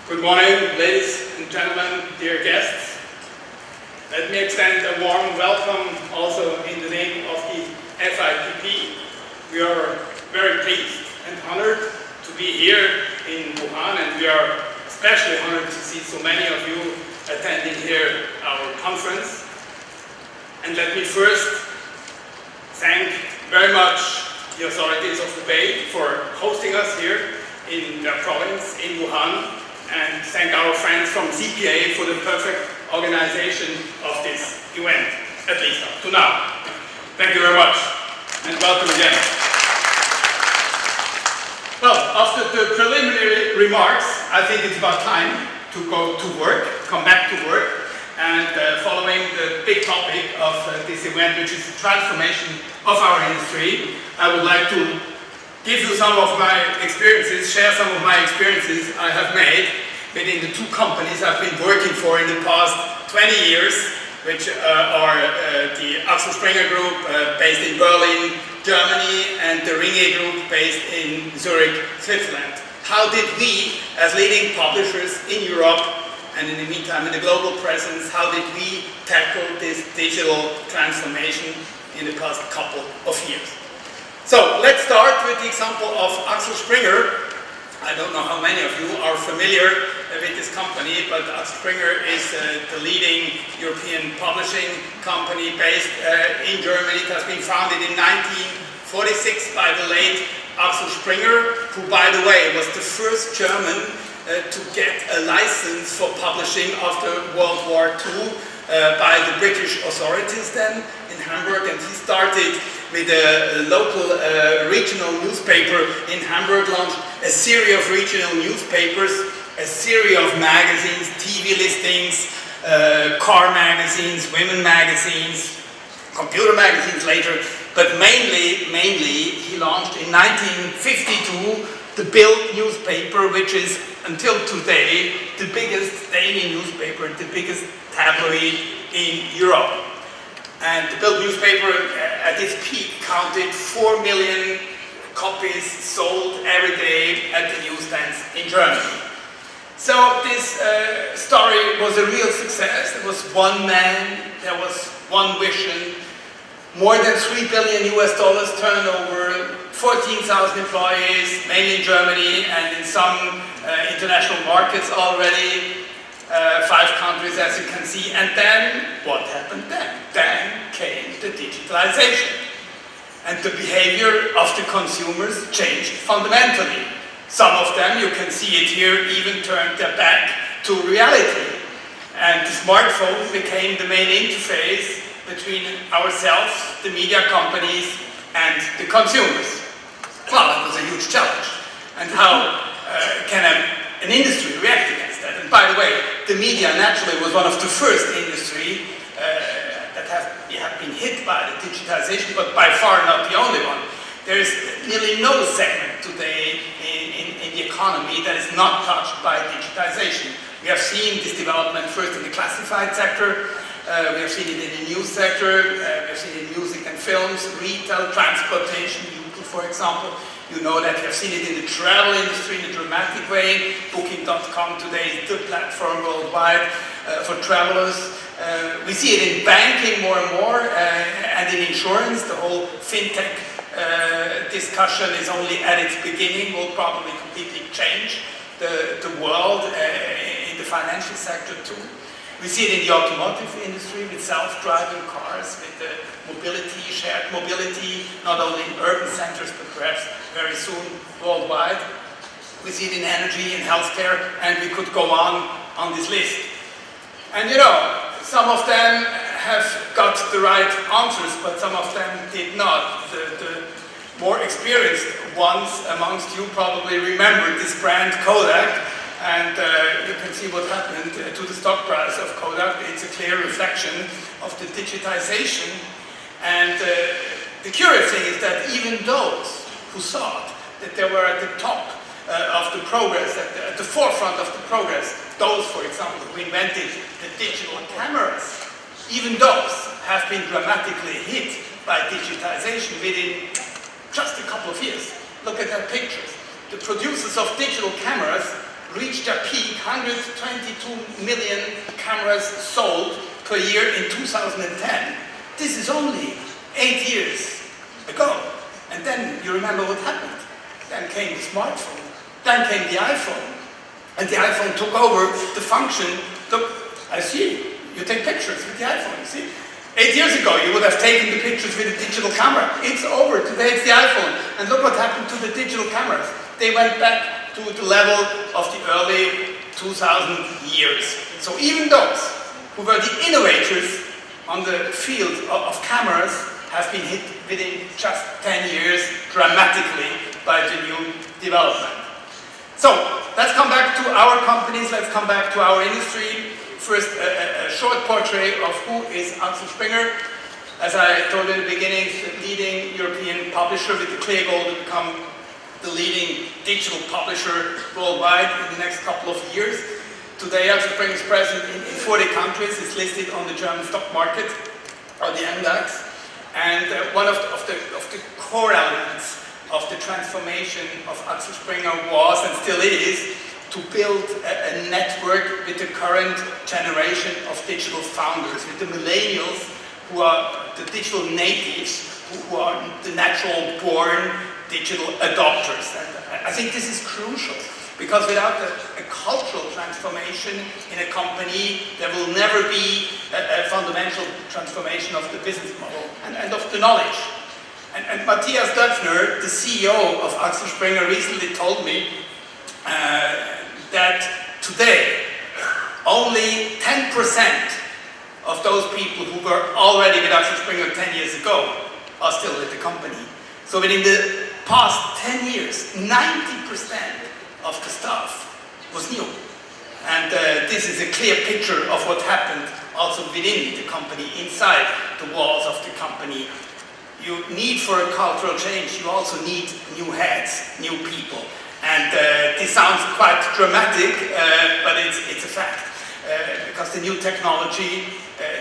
Good morning, ladies and gentlemen, dear guests. Let me extend a warm welcome also in the name of the FIPP. We are very pleased and honored to be here in Wuhan, and we are especially honored to see so many of you attending here our conference. And let me first thank very much the authorities of Hubei for hosting us here in their province in Wuhan, and thank our friends from CPA for the perfect organization of this event, at least up to now. Thank you very much, and welcome again. Well, after the preliminary remarks, I think it's about time to go to work, come back to work, and following the big topic of this event, which is the transformation of our industry, I would like to give you some of my experiences, share some of my experiences I have made within the two companies I've been working for in the past 20 years, which are the Axel Springer Group based in Berlin, Germany, and the Ringier Group based in Zurich, Switzerland. How did we, as leading publishers in Europe, and in the meantime in the global presence, how did we tackle this digital transformation in the past couple of years? So let's start with the example of Axel Springer. I don't know how many of you are familiar with this company, but Axel Springer is the leading European publishing company based in Germany. It has been founded in 1946 by the late Axel Springer, who, by the way, was the first German to get a license for publishing after World War II by the British authorities then in Hamburg, and he started with a local regional newspaper in Hamburg, launched a series of regional newspapers, a series of magazines, TV listings, car magazines, women magazines, computer magazines later, but mainly he launched in 1952 the Bild newspaper, which is until today the biggest daily newspaper, the biggest tabloid in Europe. And the Bild newspaper at its peak counted 4 million copies sold every day at the newsstands in Germany. So this story was a real success. There was one man, there was one vision, more than $3 billion turnover, 14,000 employees, mainly in Germany and in some international markets already, 5 countries as you can see. And then, what happened then? Then came the digitalization. And the behavior of the consumers changed fundamentally. Some of them, you can see it here, even turned their back to reality. And the smartphone became the main interface between ourselves, the media companies, and the consumers. Well, that was a huge challenge. And how can an industry react against that? And by the way, the media naturally was one of the first industry that have been hit by the digitization, but by far not the only one. There is nearly no segment today in the economy that is not touched by digitization. We have seen this development first in the classified sector, we have seen it in the news sector, we have seen it in music and films, retail, transportation, for example. You know that we have seen it in the travel industry in a dramatic way. Booking.com today is the platform worldwide for travelers. We see it in banking more and more, and in insurance. The whole fintech discussion is only at its beginning, will probably completely change the world in the financial sector too. We see it in the automotive industry with self-driving cars, with the mobility, shared mobility, not only in urban centers, but perhaps very soon worldwide. We see it in energy and healthcare, and we could go on this list. And you know, some of them have got the right answers, but some of them did not. The more experienced ones amongst you probably remember this brand Kodak, and you can see what happened to the stock price of Kodak. It's a clear reflection of the digitization. And the curious thing is that even those who thought that they were at the top of the progress, at the forefront of the progress, those, for example, who invented the digital cameras, even those have been dramatically hit by digitization within just a couple of years. Look at their pictures. The producers of digital cameras reached their peak, 122 million cameras sold per year in 2010. This is only 8 years ago. And then you remember what happened. Then came the smartphone. Then came the iPhone. And the iPhone took over the function. Look, I see, you take pictures with the iPhone, you see? 8 years ago, you would have taken the pictures with a digital camera. It's over. Today, it's the iPhone. And look what happened to the digital cameras. They went back to the level of the early 2000 years. So even those who were the innovators on the field of cameras have been hit within just 10 years dramatically by the new development. So let's come back to our companies. Let's come back to our industry. First, a short portrait of who is Axel Springer. As I told in the beginning, the leading European publisher with the clear goal to become the leading digital publisher worldwide in the next couple of years. Today, Axel Springer is present in 40 countries. It's listed on the German stock market, or the MDAX. And one of the core elements of the transformation of Axel Springer was, and still is, to build a network with the current generation of digital founders, with the millennials who are the digital natives, who are the natural born digital adopters. And I think this is crucial, because without a cultural transformation in a company, there will never be a fundamental transformation of the business model and of the knowledge. And Matthias Döpfner, the CEO of Axel Springer, recently told me that today only 10% of those people who were already with Axel Springer 10 years ago are still with the company. So within the past 10 years, 90% of the staff was new. And this is a clear picture of what happened also within the company, inside the walls of the company. You need, for a cultural change, you also need new heads, new people. And this sounds quite dramatic, but it's a fact. Because the new technology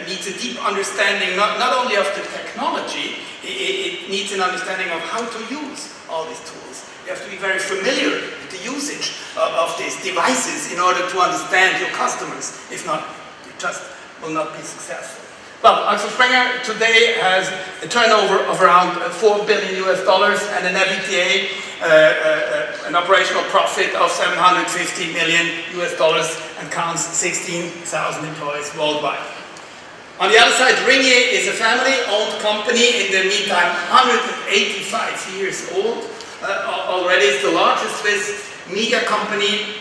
needs a deep understanding, not only of the technology, it needs an understanding of how to use all these tools. You have to be very familiar with the usage of these devices in order to understand your customers. If not, you just will not be successful. Well, Axel Springer today has a turnover of around $4 billion and an EBITDA, an operational profit of $750 million and counts 16,000 employees worldwide. On the other side, Ringier is a family-owned company, in the meantime 185 years old. Already it's the largest Swiss media company.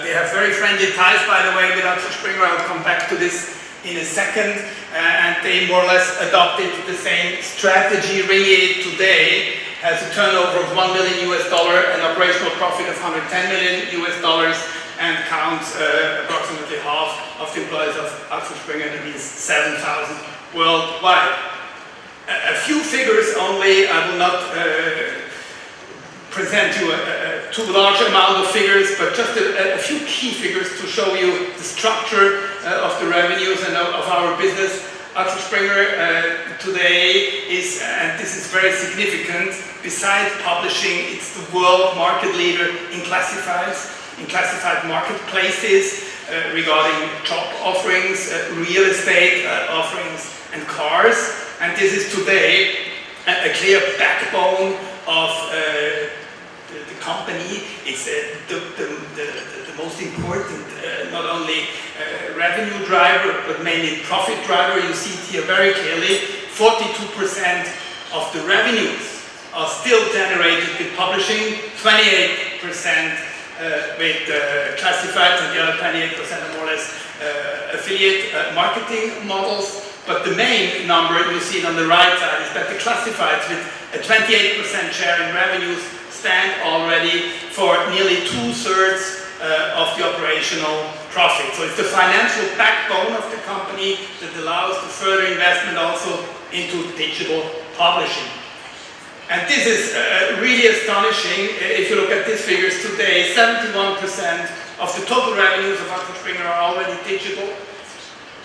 They have very friendly ties, by the way, with Axel Springer. I'll come back to this in a second. And they more or less adopted the same strategy. Ringier today has a turnover of $1 million, an operational profit of $110 million, and counts approximately half of the employees of Axel Springer. That means 7,000 worldwide. A few figures only. I will not present you a too large amount of figures, but just a few key figures to show you the structure of the revenues and of our business. Axel Springer today is, and this is very significant, besides publishing, it's the world market leader in classified marketplaces regarding job offerings, real estate offerings, and cars. And this is today a clear backbone of the company. It's the most important, not only revenue driver, but mainly profit driver. You see it here very clearly. 42% of the revenues are still generated with publishing, 28% with classifieds, and the other 28% are more or less affiliate marketing models. But the main number, you see it on the right side, is that the classifieds with a 28% share in revenues stand already for nearly 2/3 of the operational profit. So it's the financial backbone of the company that allows the further investment also into digital publishing. And this is really astonishing. If you look at these figures today, 71% of the total revenues of Axel Springer are already digital.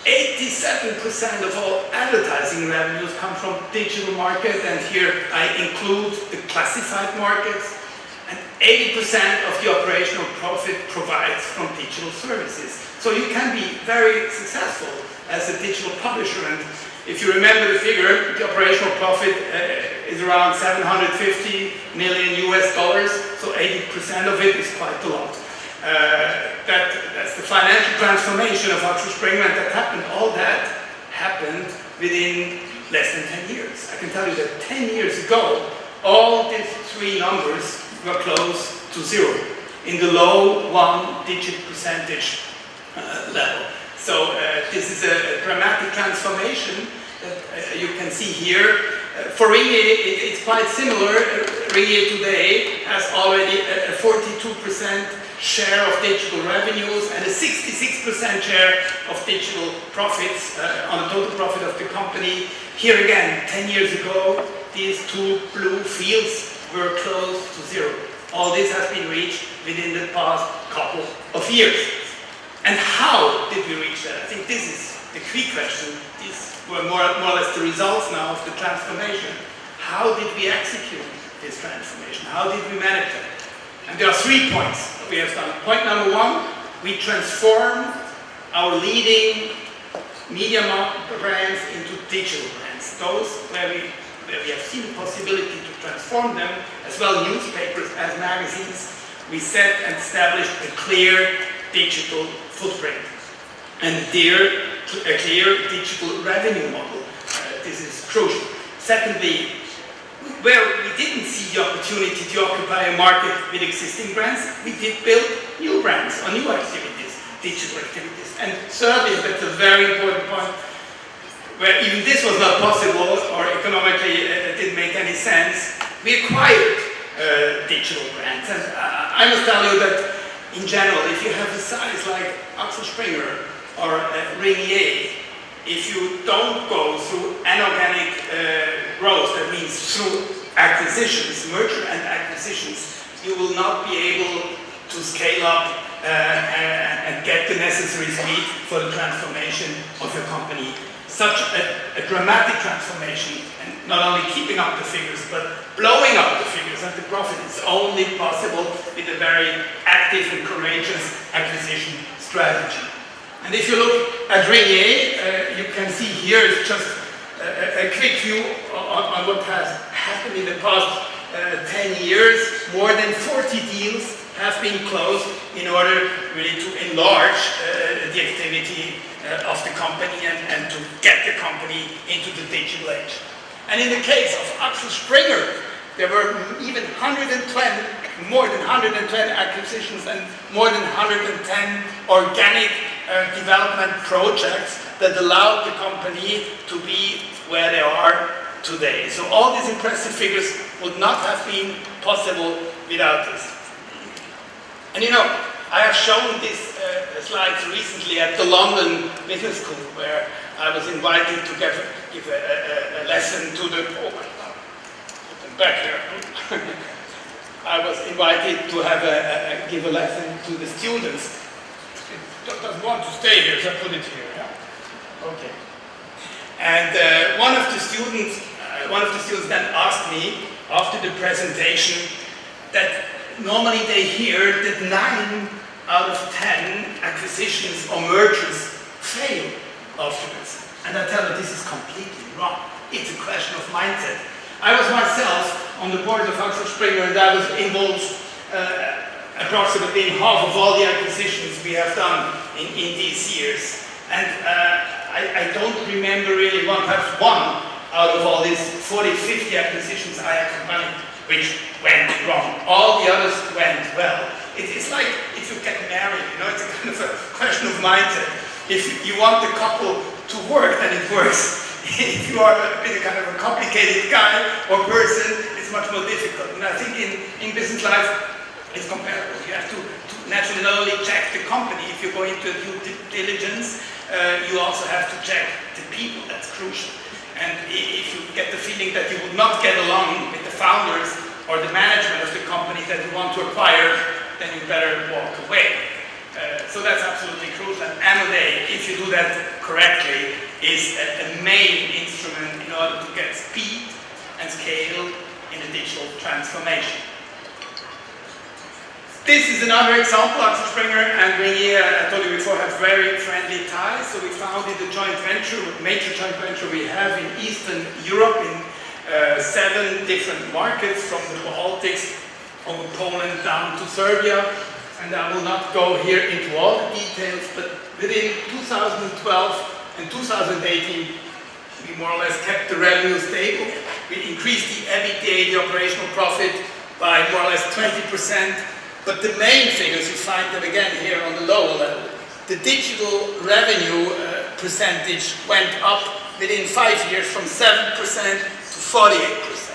87% of all advertising revenues come from digital market, and here I include the classified markets. and 80% of the operational profit provides from digital services. So you can be very successful as a digital publisher, and if you remember the figure, the operational profit is around 750 million US dollars, so 80% of it is quite a lot. That's the financial transformation of Axel Springer, and that happened, all that happened within less than 10 years. I can tell you that 10 years ago, all these three numbers were close to zero, in the low one-digit percentage level. So this is a dramatic transformation that you can see here. For Ringier, it's quite similar. Ringier today has already a 42% share of digital revenues and a 66% share of digital profits on the total profit of the company. Here again, 10 years ago, these two blue fields were close to zero. All this has been reached within the past couple of years. And how did we reach that? I think this is the key question. These were more or less the results now of the transformation. How did we execute this transformation? How did we manage it? And there are 3 points that we have done. Point number 1, we transformed our leading media brands into digital brands. Those where we have seen the possibility to transform them, as well newspapers as magazines. We set and established a clear digital footprint and a clear digital revenue model. This is crucial. Secondly, where we didn't see the opportunity to occupy a market with existing brands, we did build new brands or new activities, digital activities. And thirdly, that's a very important point, where even this was not possible or economically it didn't make any sense, we acquired digital brands. And I must tell you that in general, if you have a size like Axel Springer or Ringier, if you don't go through inorganic growth, that means through acquisitions, merger and acquisitions, you will not be able to scale up and get the necessary speed for the transformation of your company. Such a dramatic transformation, and not only keeping up the figures, but blowing up the figures and the profit is only possible with a very active and courageous acquisition strategy. And if you look at Ringier, you can see here is just a quick view on what has happened in the past 10 years. More than 40 deals have been closed in order really to enlarge the activity of the company and to get the company into the digital age. And in the case of Axel Springer, there were even more than 110 acquisitions and more than 110 organic development projects that allowed the company to be where they are today. So all these impressive figures would not have been possible without this. And you know, I have shown these slides recently at the London Business School, where I was invited to give a lesson to the... Oh my God, put them back here. I was invited to have give a lesson to the students. It doesn't want to stay here, so I put it here. Yeah? Okay. And one of the students then asked me after the presentation that normally they hear that 9 out of 10 acquisitions or mergers fail afterwards. And I tell you, this is completely wrong. It's a question of mindset. I was myself on the board of Axel Springer, and I was involved approximately in half of all the acquisitions we have done in these years. And I don't remember really perhaps one out of all these 40, 50 acquisitions I accompanied which went wrong. All the others went well. It's like if you get married, you know, it's a kind of a question of mindset. If you want the couple to work, then it works. If you are a bit kind of a complicated guy or person, it's much more difficult. And I think in business life, it's comparable. You have to naturally not only check the company. If you go into due diligence, you also have to check the people. That's crucial. And if you get the feeling that you would not get along with the founders or the management of the company that you want to acquire, then you better walk away. So that's absolutely crucial. And M&A, if you do that correctly, is a main instrument in order to get speed and scale in the digital transformation. This is another example. Axel Springer and Ringier, I told you before, have very friendly ties. So we founded a joint venture, major joint venture we have in Eastern Europe in 7 different markets, from the Baltics over Poland down to Serbia. And I will not go here into all the details, but within 2012 and 2018, we more or less kept the revenue stable. We increased the EBITDA, the operational profit, by more or less 20%. But the main figures, you find them again here on the lower level. The digital revenue percentage went up within 5 years from 7% to 48%.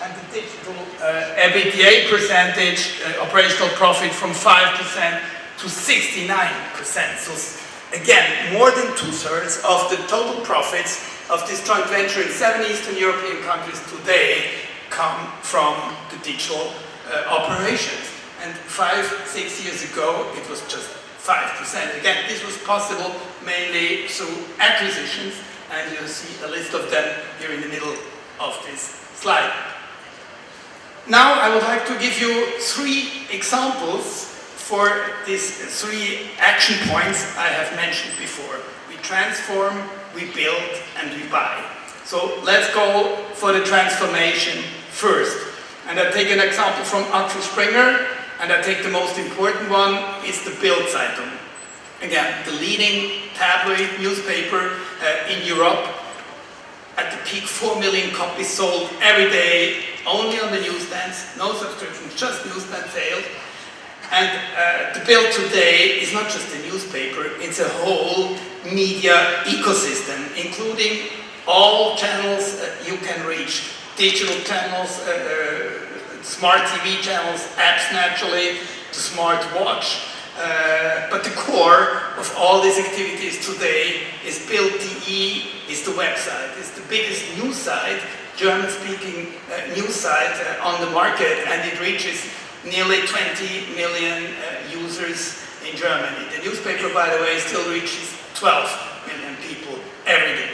And the digital EBITDA percentage, operational profit, from 5% to 69%. So again, more than 2/3 of the total profits of this joint venture in 7 Eastern European countries today come from the digital operations. And 5-6 years ago, it was just 5%. Again, this was possible mainly through acquisitions, and you'll see a list of them here in the middle of this slide. Now, I would like to give you 3 examples for these 3 action points I have mentioned before. We transform, we build, and we buy. So let's go for the transformation first. And I take an example from Axel Springer, and I take the most important one, it's the Bild Zeitung. Again, the leading tabloid newspaper in Europe. At the peak, 4 million copies sold every day, only on the newsstands, no subscriptions, just newsstand sales. And the Bild today is not just a newspaper, it's a whole media ecosystem, including all channels you can reach. Digital channels, smart TV channels, apps naturally, the smart watch. But the core of all these activities today is Bild.de, is the website. It's the biggest news site, German-speaking news site on the market, and it reaches nearly 20 million users in Germany. The newspaper, by the way, still reaches 12 million people every day.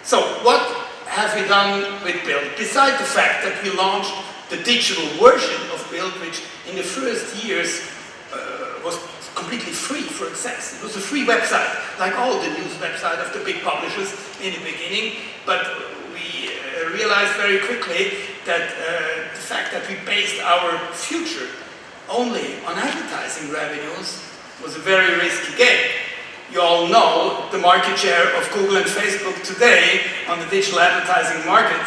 So what have we done with Bild? Besides the fact that we launched the digital version of Bild, which in the first years was completely free for access. It was a free website, like all the news websites of the big publishers in the beginning, but we realized very quickly that the fact that we based our future only on advertising revenues was a very risky game. You all know the market share of Google and Facebook today on the digital advertising market,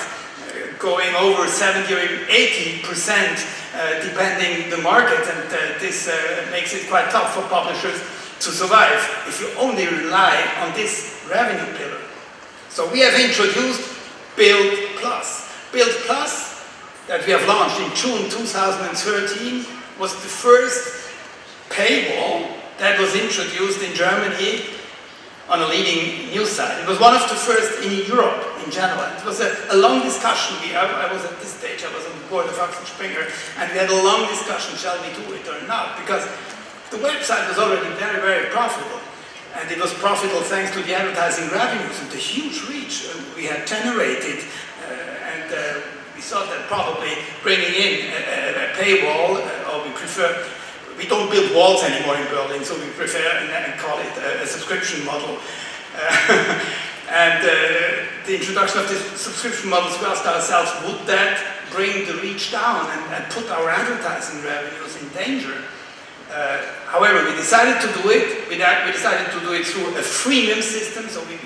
going over 70 or even 80%, depending the market, and this makes it quite tough for publishers to survive if you only rely on this revenue pillar. So we have introduced Bild Plus. Bild Plus, that we have launched in June 2013, was the first paywall that was introduced in Germany on a leading news site. It was one of the first in Europe in general. It was a long discussion. I was at this stage, I was on the board of Axel Springer, and we had a long discussion, shall we do it or not? Because the website was already very, very profitable. And it was profitable thanks to the advertising revenues and the huge reach we had generated. We thought that probably bringing in a paywall, or we prefer, we don't build walls anymore in Berlin, so we prefer and call it a subscription model. And the introduction of this subscription model, we asked ourselves, would that bring the reach down and put our advertising revenues in danger? However, we decided to do it. We decided to do it through a freemium system, so we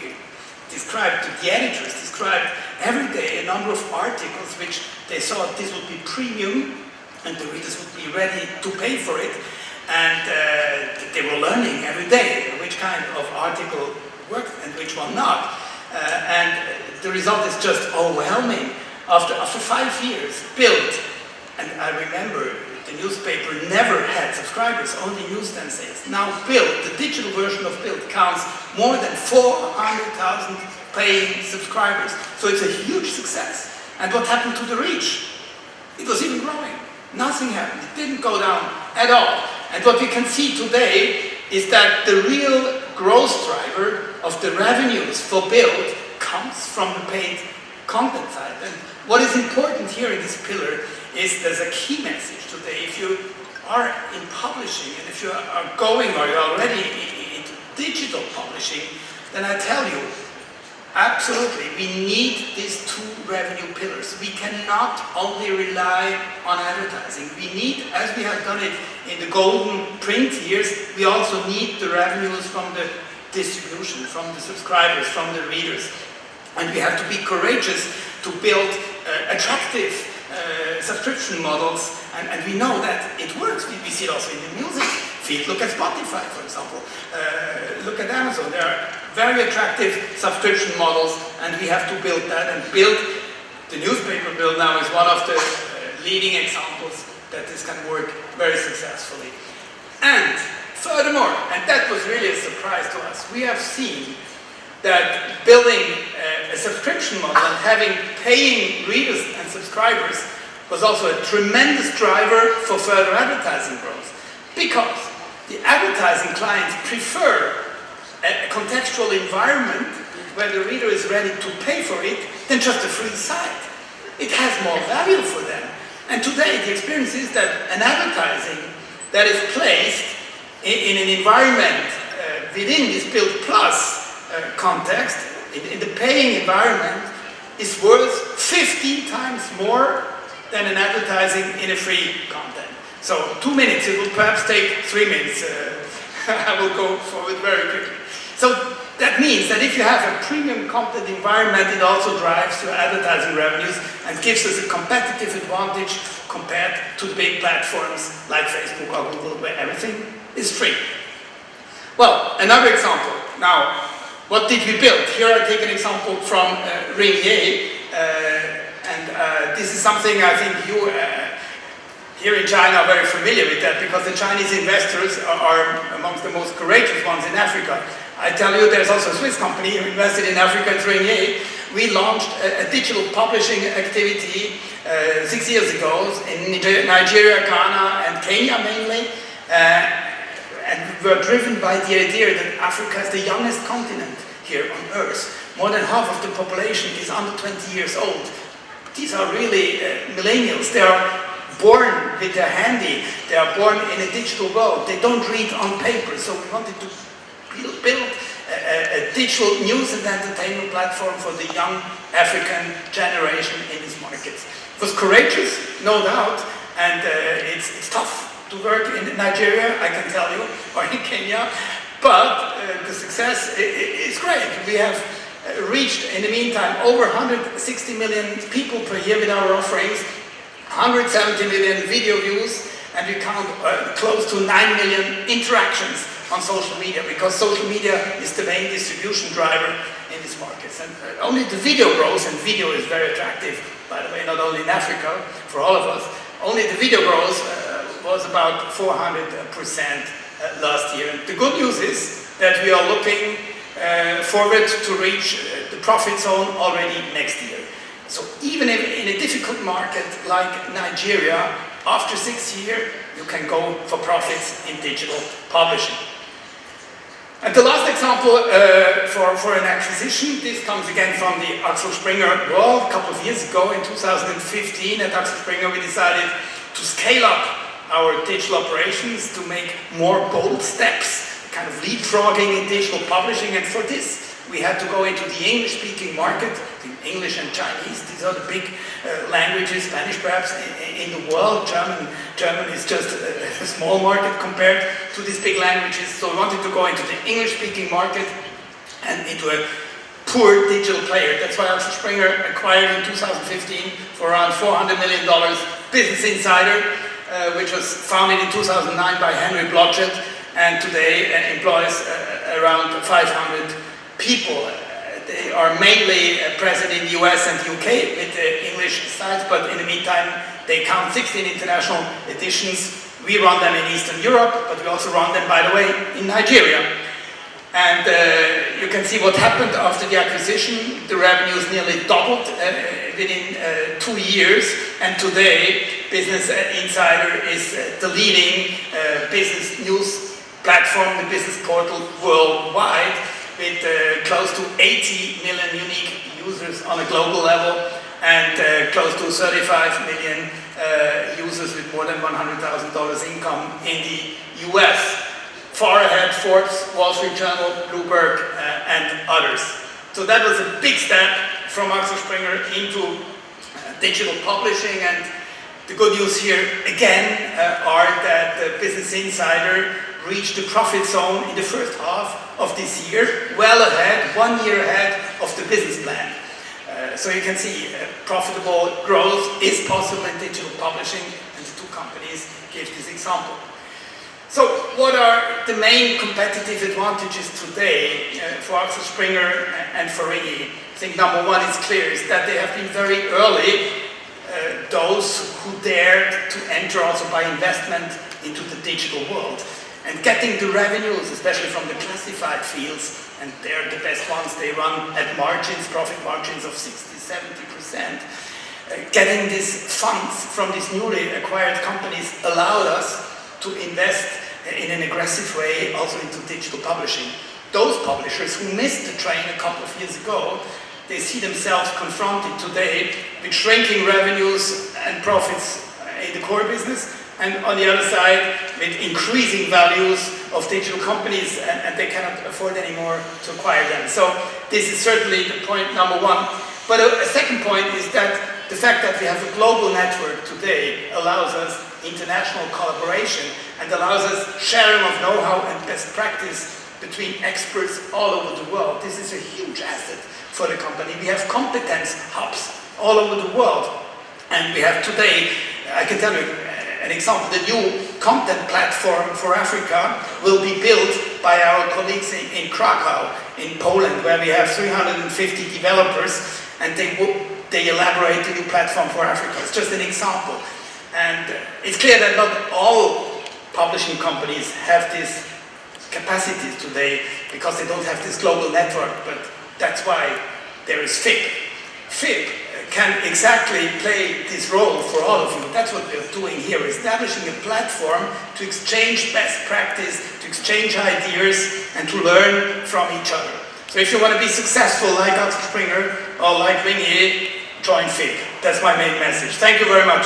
described to the editors, described every day a number of articles which they thought this would be premium and the readers would be ready to pay for it. And they were learning every day which kind of article worked and which one not. And the result is just overwhelming. After 5 years, Bild, and I remember the newspaper never had subscribers, only newsstand sales. Now Bild, the digital version of Bild, counts more than 400,000 paying subscribers. So it's a huge success. And what happened to the reach? It was even growing. Nothing happened. It didn't go down at all. And what we can see today is that the real growth driver of the revenues for Bild comes from the paid content side. And what is important here in this pillar is there's a key message today. If you are in publishing, and if you are going or you're already into digital publishing, then I tell you, absolutely, we need these two revenue pillars. We cannot only rely on advertising. We need, as we have done it in the golden print years, we also need the revenues from the distribution, from the subscribers, from the readers. And we have to be courageous to build attractive subscription models, and we know that it works. We see it also in the music feed. Look at Spotify, for example. Look at Amazon. There are very attractive subscription models, and we have to build that and build. The newspaper bill now is one of the leading examples that this can work very successfully. And furthermore, and that was really a surprise to us, we have seen that building a subscription model and having paying readers and subscribers was also a tremendous driver for further advertising growth. Because the advertising clients prefer a contextual environment where the reader is ready to pay for it than just a free site. It has more value for them. And today the experience is that an advertising that is placed in an environment within this Build Plus context, in the paying environment, is worth 15 times more than an advertising in a free content. So 2 minutes, it will perhaps take 3 minutes. I will go forward very quickly. So that means that if you have a premium content environment, it also drives your advertising revenues and gives us a competitive advantage compared to the big platforms like Facebook or Google, where everything is free. Well, another example. Now, what did we build? Here I take an example from Ringier, and this is something I think you here in China are very familiar with that, because the Chinese investors are amongst the most courageous ones in Africa. I tell you, there's also a Swiss company who invested in Africa, it's Ringier. We launched a digital publishing activity 6 years ago in Nigeria, Ghana, and Kenya mainly. And we were driven by the idea that Africa is the youngest continent here on Earth. More than half of the population is under 20 years old. These are really millennials. They are born with their handy. They are born in a digital world. They don't read on paper. So we wanted to build a digital news and entertainment platform for the young African generation in these markets. It was courageous, no doubt, and it's tough to work in Nigeria, I can tell you, or in Kenya, but the success is great. We have reached, in the meantime, over 160 million people per year with our offerings, 170 million video views, and we count close to 9 million interactions on social media, because social media is the main distribution driver in these markets. And only the video grows, and video is very attractive, by the way, not only in Africa, for all of us. Only the video grows was about 400% last year. And the good news is that we are looking forward to reach the profit zone already next year. So even in a difficult market like Nigeria, after 6 years, you can go for profits in digital publishing. And the last example for an acquisition, this comes again from the Axel Springer world. A couple of years ago, in 2015, at Axel Springer, we decided to scale up our digital operations, to make more bold steps, kind of leapfrogging in digital publishing. And for this, we had to go into the English-speaking market, English and Chinese. These are the big languages, Spanish perhaps, in the world. German is just a small market compared to these big languages. So we wanted to go into the English-speaking market and into a poor digital player. That's why Axel Springer acquired in 2015 for around $400 million Business Insider, which was founded in 2009 by Henry Blodgett, and today employs around 500 people. They are mainly present in the US and UK with the English sites, but in the meantime, they count 16 international editions. We run them in Eastern Europe, but we also run them, by the way, in Nigeria. And you can see what happened after the acquisition. The revenues nearly doubled within 2 years, and today Business Insider is the leading business news platform, the business portal worldwide, with close to 80 million unique users on a global level, and close to 35 million users with more than $100,000 income in the US. Far ahead Forbes, Wall Street Journal, Bloomberg, and others. So that was a big step from Axel Springer into digital publishing, and the good news here again are that the Business Insider reached the profit zone in the first half of this year, well ahead, 1 year ahead of the business plan. So you can see profitable growth is possible in digital publishing, and the two companies gave this example. So what are the main competitive advantages today for Axel Springer and for Ringier? I think number one is clear, is that they have been very early, those who dared to enter also by investment into the digital world. And getting the revenues, especially from the classified fields, and they're the best ones, they run at margins, profit margins of 60–70%. Getting these funds from these newly acquired companies allowed us to invest in an aggressive way also into digital publishing. Those publishers who missed the train a couple of years ago, they see themselves confronted today with shrinking revenues and profits in the core business, and on the other side with increasing values of digital companies, and they cannot afford anymore to acquire them. So this is certainly the point number one. But a second point is that the fact that we have a global network today allows us international collaboration and allows us sharing of know-how and best practice between experts all over the world. This is a huge asset for the company. We have competence hubs all over the world, and we have today, I can tell you an example, the new content platform for Africa will be built by our colleagues in Krakow, in Poland, where we have 350 developers, and they elaborate the new platform for Africa. It's just an example. And it's clear that not all publishing companies have these capacities today because they don't have this global network, but that's why there is FIPP. FIPP can exactly play this role for all of you. That's what we're doing here, establishing a platform to exchange best practice, to exchange ideas, and to learn from each other. So if you want to be successful like Axel Springer or like Ringier, join FIPP. That's my main message. Thank you very much.